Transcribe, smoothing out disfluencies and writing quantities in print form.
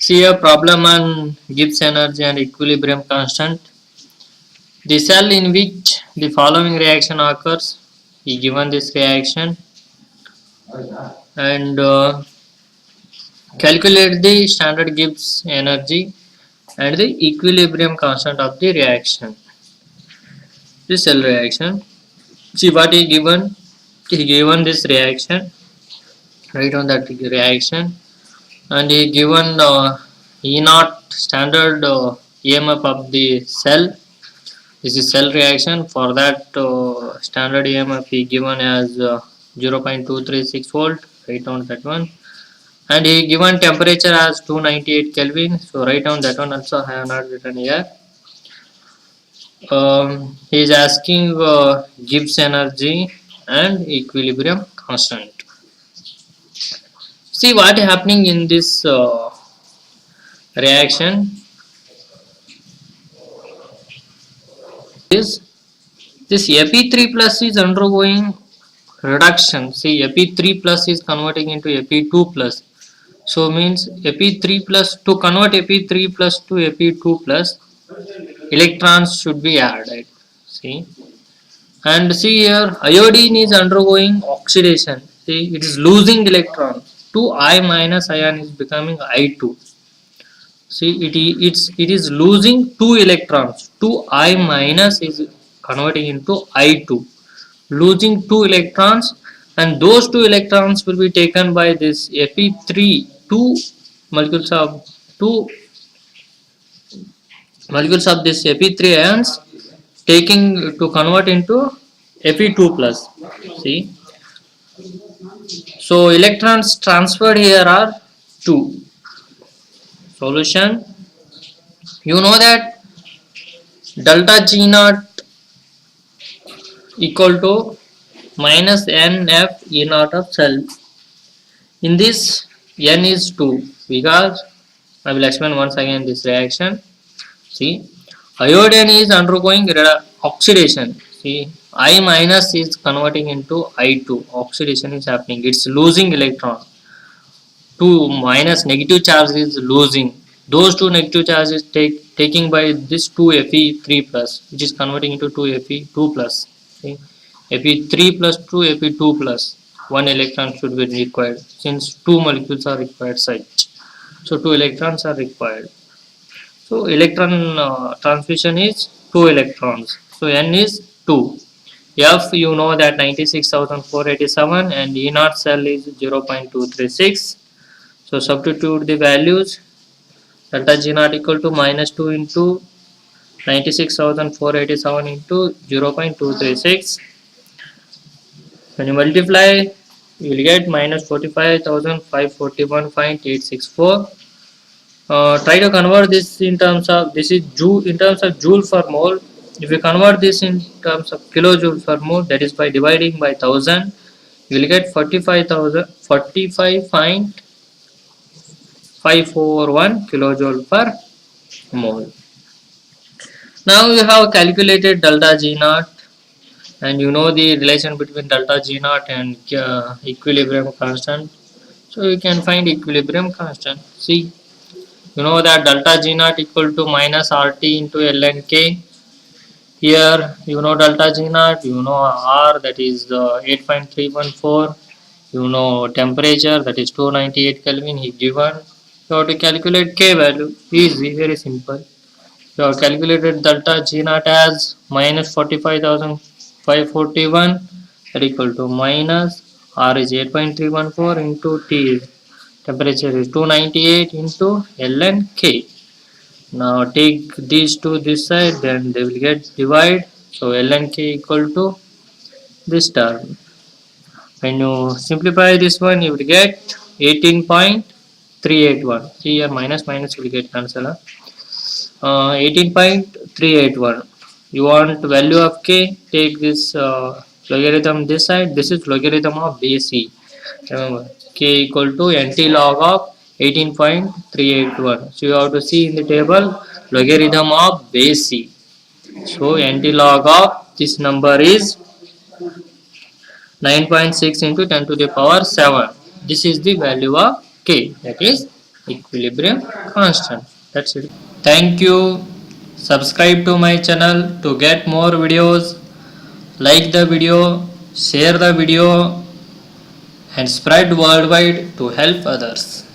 See a problem on Gibbs energy and equilibrium constant. The cell in which the following reaction occurs is given this reaction and calculate the standard Gibbs energy and the equilibrium constant of the reaction. The cell reaction. See what is given. He given this reaction. Write on that reaction and he given E naught standard EMF of the cell. This is cell reaction. For that standard EMF is given as 0.236 volt. Write down that one. And he given temperature as 298 Kelvin. So write down that one also. I have not written here. He is asking Gibbs energy and equilibrium constant. See what is happening in this reaction is this Fe3 plus is undergoing reduction. See Fe3 plus is converting into Fe2 plus. So means Fe3 plus, to convert Fe3 plus to Fe2 plus, electrons should be added. See, and see here iodine is undergoing oxidation. See, it is losing electron. 2I minus ion is becoming I2. See, it is losing 2 electrons. 2I minus is converting into I2, losing 2 electrons, and those 2 electrons will be taken by this Fe3, 2 molecules of 2 molecules of this Fe3 ions taking to convert into Fe2 plus. See, so electrons transferred here are 2. Solution, you know that delta G naught equal to minus NF E naught of cell. In this N is 2 because I will explain once again this reaction. See, iodine is undergoing oxidation. See, I minus is converting into I2. Oxidation is happening. It's losing electron. 2 minus negative charge is losing. Those 2 negative charges taking by this 2 Fe3 plus, which is converting into 2 Fe2 plus. See, Fe3 plus 2 Fe2 plus. 1 electron should be required since 2 molecules are required such. So 2 electrons are required. So electron transmission is 2 electrons. So N is 2. F you know that 96,487 and E naught cell is 0.236. So substitute the values. Delta G naught equal to minus 2 into 96,487 into 0.236. When you multiply, you will get minus 45,541.864. Try to convert this in terms of, this is joule, in terms of joule per mole. If you convert this in terms of kilojoule per mole, that is by dividing by 1000, you will get 45.541 kilojoule per mole. Now you have calculated delta G naught and you know the relation between delta G naught and equilibrium constant. So you can find equilibrium constant. See, you know that delta G naught equal to minus RT into ln K. Here you know delta G naught, you know R, that is 8.314. You know temperature, that is 298 Kelvin he given. You have to calculate K value. Easy, very simple. You have calculated delta G naught as minus 45,541, that equal to minus R is 8.314 into T is temperature is 298 into ln K. Now take these two this side, then they will get divide. So ln K equal to this term. When you simplify this one, you will get 18.381. See here minus minus will get cancelled. 18.381. You want value of K, take this logarithm this side. This is logarithm of base E. Remember, K equal to NT log of 18.381. So you have to see in the table logarithm of base C. So NT log of this number is 9.6 into 10 to the power 7. This is the value of K, that is equilibrium constant. That's it. Thank you. Subscribe to my channel to get more videos. Like the video, share the video and spread worldwide to help others.